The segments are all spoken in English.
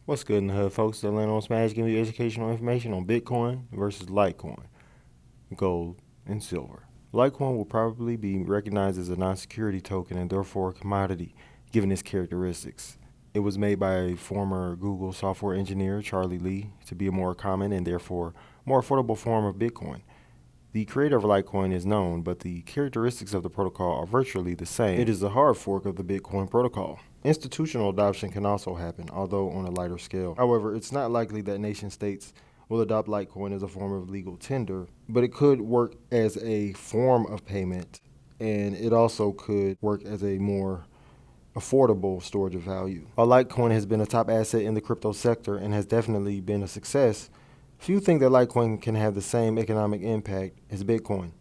What's good in the hood, folks? The Land on Smash giving you educational information on Bitcoin versus Litecoin, gold, and silver. Litecoin will probably be recognized as a non-security token and therefore a commodity, given its characteristics. It was made by a former Google software engineer, Charlie Lee, to be a more common and therefore more affordable form of Bitcoin. The creator of Litecoin is known, but the characteristics of the protocol are virtually the same. It is a hard fork of the Bitcoin protocol. Institutional adoption can also happen, although on a lighter scale. However, it's not likely that nation states will adopt Litecoin as a form of legal tender, but it could work as a form of payment, and it also could work as a more affordable storage of value. While Litecoin has been a top asset in the crypto sector and has definitely been a success, few think that Litecoin can have the same economic impact as Bitcoin.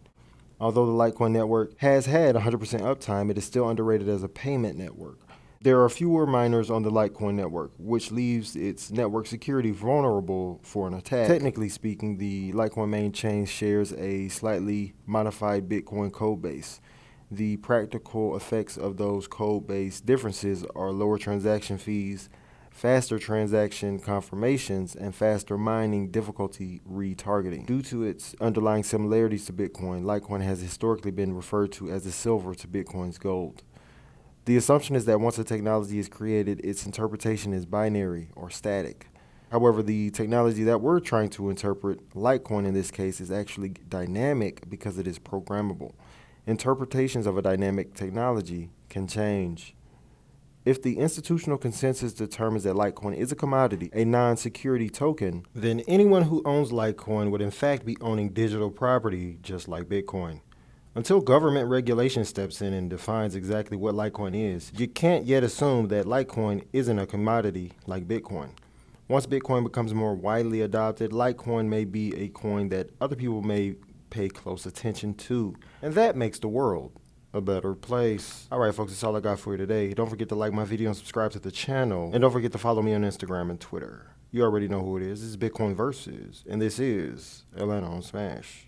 Although the Litecoin network has had 100% uptime, it is still underrated as a payment network. There are fewer miners on the Litecoin network, which leaves its network security vulnerable for an attack. Technically speaking, the Litecoin main chain shares a slightly modified Bitcoin codebase. The practical effects of those code-based differences are lower transaction fees, faster transaction confirmations, and faster mining difficulty retargeting. Due to its underlying similarities to Bitcoin, Litecoin has historically been referred to as the silver to Bitcoin's gold. The assumption is that once a technology is created, its interpretation is binary or static. However, the technology that we're trying to interpret, Litecoin in this case, is actually dynamic because it is programmable. Interpretations of a dynamic technology can change. If the institutional consensus determines that Litecoin is a commodity, a non-security token, then anyone who owns Litecoin would in fact be owning digital property just like Bitcoin. Until government regulation steps in and defines exactly what Litecoin is, you can't yet assume that Litecoin isn't a commodity like Bitcoin. Once Bitcoin becomes more widely adopted, Litecoin may be a coin that other people may pay close attention to, and that makes the world a better place. Alright folks, that's all I got for you today. Don't forget to like my video and subscribe to the channel, and don't forget to follow me on Instagram and Twitter. You already know who it is. This is Bitcoin Versus, and this is Atlanta on Smash.